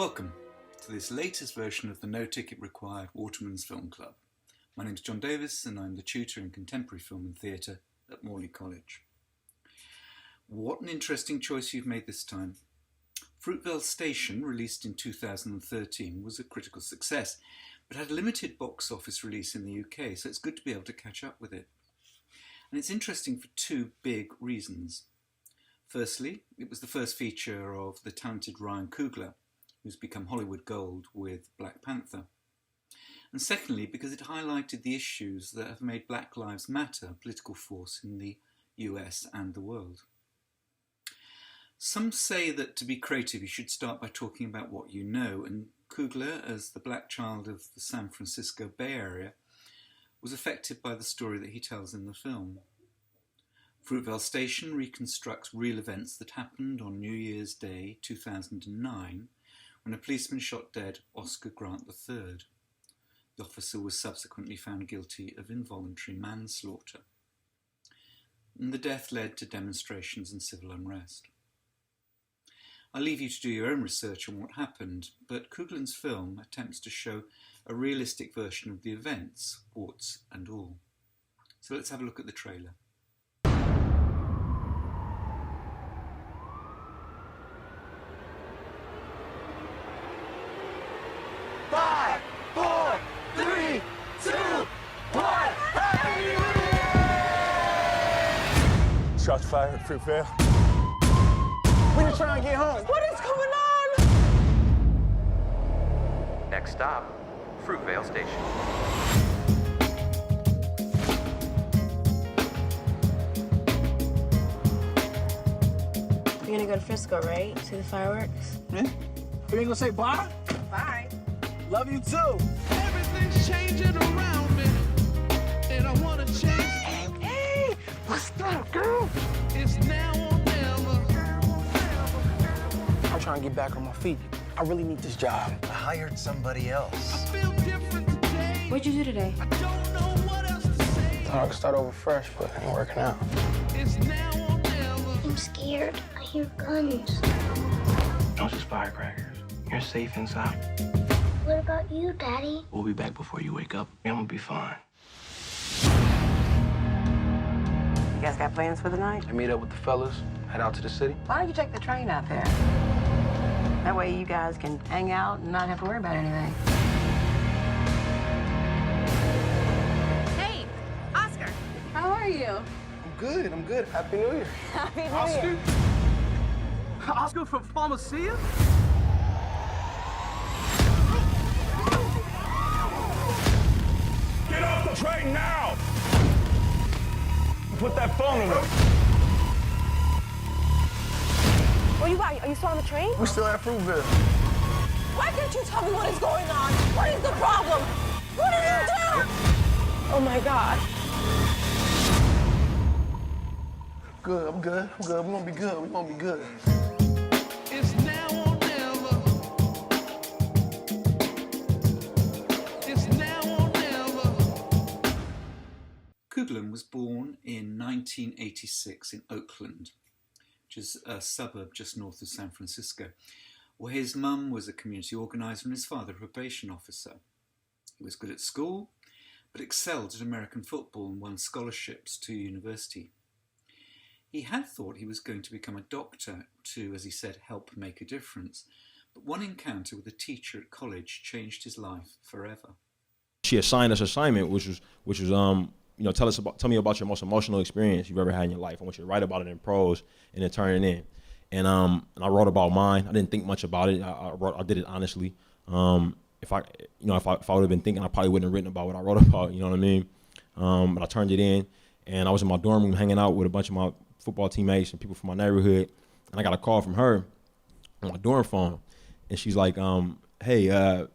Welcome to this latest version of the No Ticket Required Waterman's Film Club. My name is John Davis and I'm the tutor in contemporary film and theatre at Morley College. What an interesting choice you've made this time. Fruitvale Station, released in 2013, was a critical success, but had a limited box office release in the UK, so it's good to be able to catch up with it. And it's interesting for two big reasons. Firstly, it was the first feature of the talented Ryan Coogler, who's become Hollywood gold with Black Panther. And secondly, because it highlighted the issues that have made Black Lives Matter a political force in the US and the world. Some say that to be creative you should start by talking about what you know, and Coogler, as the black child of the San Francisco Bay Area, was affected by the story that he tells in the film. Fruitvale Station reconstructs real events that happened on New Year's Day 2009 when a policeman shot dead Oscar Grant III. The officer was subsequently found guilty of involuntary manslaughter. And the death led to demonstrations and civil unrest. I'll leave you to do your own research on what happened, but Coogler's film attempts to show a realistic version of the events, warts and all. So let's have a look at the trailer. 5, 4, 3, 2, 1. Shots fired at Fruitvale. We're just trying to get home. What is going on? Next stop, Fruitvale Station. You're gonna go to Frisco, right? See the fireworks? Yeah? You ain't gonna say bye? Bye. Love you too. Everything's changing around me, and I wanna change. Hey! What's up, girl? It's now or never. I'm trying to get back on my feet. I really need this job. I hired somebody I else. feel different today. What'd you do today? I don't know what else to say. Thought I could start over fresh, but it ain't working out. It's now or never. I'm scared. I hear guns. Those just firecrackers. You're safe inside. What about you, Daddy? We'll be back before you wake up. I'm gonna be fine. You guys got plans for the night? I meet up with the fellas, head out to the city. Why don't you take the train out there? That way you guys can hang out and not have to worry about anything. Hey, Oscar. How are you? I'm good. Happy New Year. Happy New Oscar? Year. Oscar from Pharmacia? Get off the train now! Put that phone in there. What you got? Are you still on the train? We still at Fruitvale. Why can't you tell me what is going on? What is the problem? What did you do? Oh my God. Good, I'm good. We're gonna be good. It's now or never. It's now or never. Coogler was born in 1986 in Oakland, which is a suburb just north of San Francisco, where his mum was a community organiser and his father a probation officer. He was good at school, but excelled at American football and won scholarships to university. He had thought he was going to become a doctor to, as he said, help make a difference, but one encounter with a teacher at college changed his life forever. She assigned us an assignment, which was tell me about your most emotional experience you've ever had in your life. I want you to write about it in prose and then turn it in. And I wrote about mine. I didn't think much about it. I did it honestly. If I would have been thinking, I probably wouldn't have written about what I wrote about. You know what I mean? But I turned it in, and I was in my dorm room hanging out with a bunch of my football teammates and people from my neighborhood, and I got a call from her on my dorm phone, and she's like, "Hey, what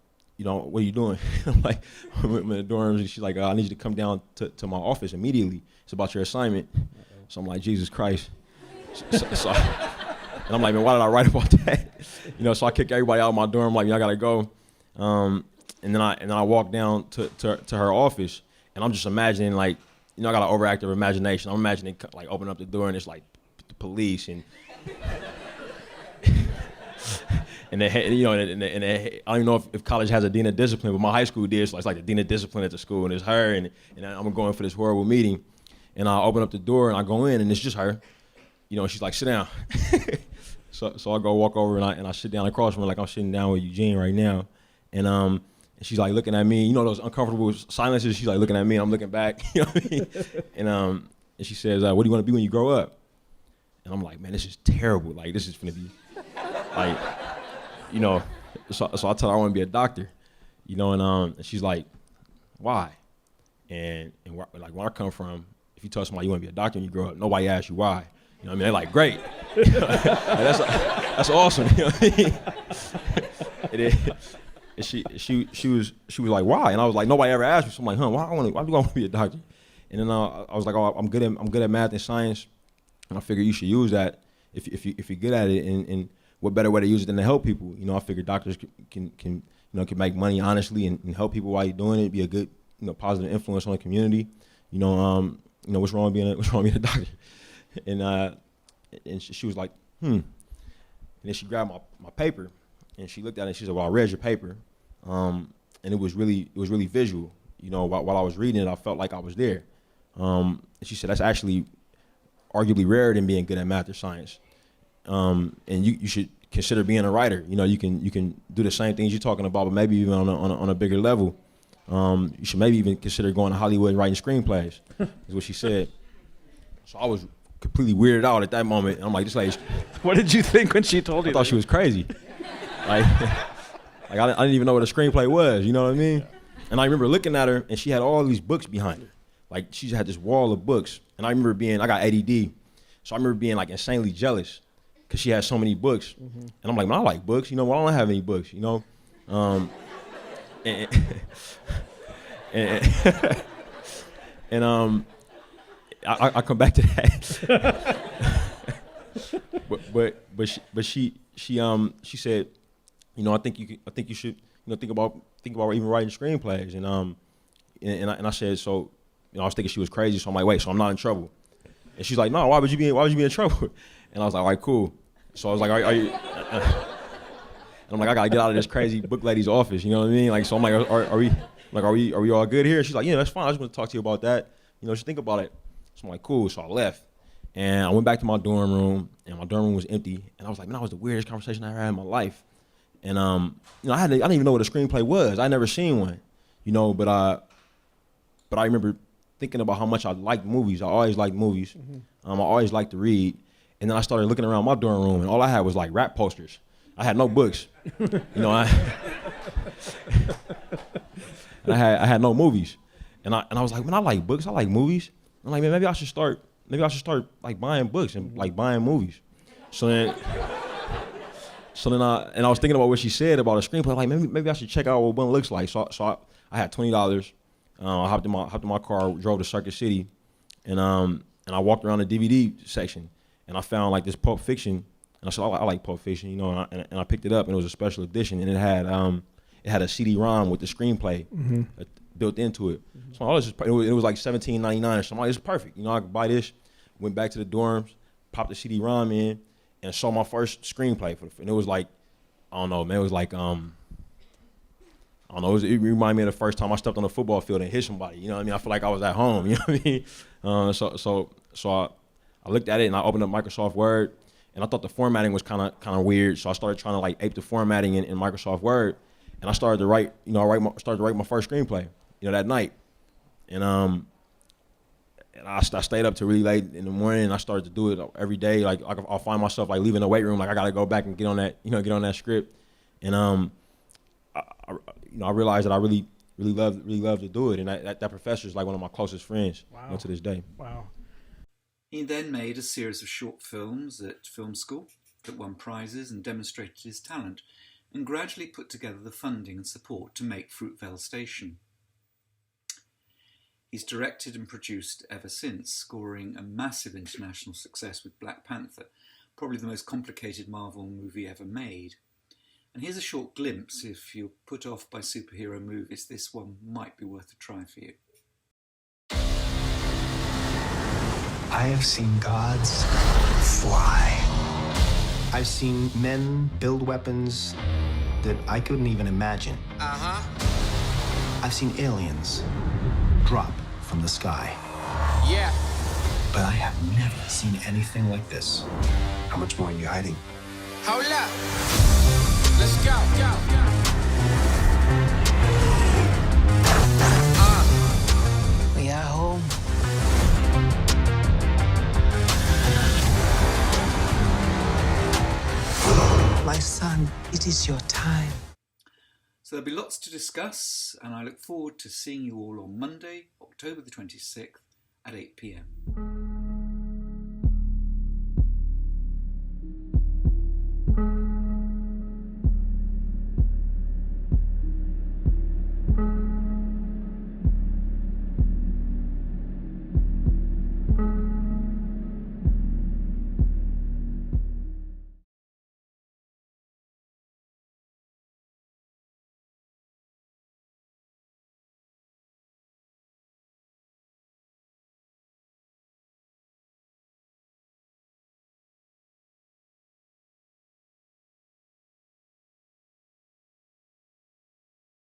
are you doing?" I'm like, "I'm in the dorms," and she's like, "I need you to come down to my office immediately. It's about your assignment." So I'm like, Jesus Christ. So and I'm like, man, why did I write about that? So I kick everybody out of my dorm, like, I gotta go. And then I walk down to her office, and I'm just imagining, like, I got an overactive imagination. I'm imagining, like, opening up the door and it's like the police and and they, you know, and they, I don't even know if college has a dean of discipline, but my high school did. So it's like the dean of discipline at the school, and it's her, and I'm going for this horrible meeting, and I open up the door and I go in, and it's just her, you know. And she's like, sit down. so I go walk over and I sit down across from her like I'm sitting down with Eugene right now, and she's like looking at me, you know, those uncomfortable silences. She's like looking at me, and I'm looking back, you know what I mean? And she says, what do you want to be when you grow up? And I'm like, man, this is terrible. Like, this is gonna be, like, you know. So I tell her I want to be a doctor, you know. And she's like, why? And like where I come from, if you tell somebody you want to be a doctor when you grow up, nobody asks you why. You know what I mean? They're like, great. Like, that's awesome. You know what I mean? And she was like, why? And I was like, nobody ever asked me. So I'm like, why do I want to be a doctor? And then I was like, oh, I'm good at math and science, and I figured you should use that if you're good at it. And what better way to use it than to help people? You know, I figured doctors can make money honestly and help people while you're doing it. Be a good, you know, positive influence on the community. You know, what's wrong with being a doctor? And she was like, And then she grabbed my paper, and she looked at it and she said, well, I read your paper. And it was really visual. You know, while I was reading it, I felt like I was there. And she said, that's actually arguably rarer than being good at math or science. And you should consider being a writer. You know, you can do the same things you're talking about, but maybe even on a bigger level. You should maybe even consider going to Hollywood and writing screenplays, is what she said. So I was completely weirded out at that moment. And I'm like, this lady. What did you think when she told you? I thought she was crazy. Like I didn't even know what a screenplay was, you know what I mean? And I remember looking at her, and she had all these books behind her. Like, she just had this wall of books. And I remember I got ADD, so I remember being like insanely jealous because she had so many books. Mm-hmm. And I'm like, man, I like books, you know, well, I don't have any books, you know? I come back to that. but she said, you know, I think you should, you know, think about even writing screenplays. And I said, so, you know, I was thinking she was crazy, so I'm like, wait, so I'm not in trouble? And she's like, no, why would you be in trouble? And I was like, all right, cool. So I was like, are you? And I'm like, I gotta get out of this crazy book lady's office, you know what I mean? Like, so I'm like, are we all good here? And she's like, yeah, that's fine. I just want to talk to you about that. You know, just think about it. So I'm like, cool. So I left, and I went back to my dorm room, and my dorm room was empty. And I was like, man, that was the weirdest conversation I ever had in my life. And you know, I didn't even know what a screenplay was. I never seen one, you know. But I remember thinking about how much I liked movies. I always liked movies. Mm-hmm. I always liked to read. And then I started looking around my dorm room, and all I had was like rap posters. I had no books, you know. I had no movies, and I was like, man, I like books. I like movies. I'm like, man, maybe I should start like buying books and like buying movies. So then I was thinking about what she said about a screenplay. Like, maybe I should check out what one looks like. So I had $20. I hopped in my car, drove to Circuit City, and I walked around the DVD section, and I found like this Pulp Fiction, and I said, I like Pulp Fiction, you know, and I picked it up, and it was a special edition, and it had a CD-ROM with the screenplay built into it. Mm-hmm. So it was like $17.99 or something. Like, it's perfect, you know. I could buy this. Went back to the dorms, popped the CD-ROM in, and saw my first screenplay and it was like, I don't know, man, it was like it reminded me of the first time I stepped on the football field and hit somebody. You know what I mean? I feel like I was at home. You know what I mean? So I looked at it and I opened up Microsoft Word, and I thought the formatting was kind of weird. So I started trying to like ape the formatting in Microsoft Word, and I started to write. You know, started to write my first screenplay. You know, that night, and I stayed up till really late in the morning, and I started to do it every day. Like, I'll find myself like leaving the weight room, like I gotta go back and get on that script, and I realized that I really love to do it, and that professor is like one of my closest friends. Wow. You know, to this day. Wow. He then made a series of short films at film school that won prizes and demonstrated his talent, and gradually put together the funding and support to make Fruitvale Station. He's directed and produced ever since, scoring a massive international success with Black Panther, probably the most complicated Marvel movie ever made. And here's a short glimpse. If you're put off by superhero movies, this one might be worth a try for you. I have seen gods fly. I've seen men build weapons that I couldn't even imagine. I've seen aliens drop from the sky. Yeah. But I have never seen anything like this. How much more are you hiding? Hold up. Let's go. We are home. My son, it is your time. So there'll be lots to discuss, and I look forward to seeing you all on Monday, October the 26th at 8 p.m.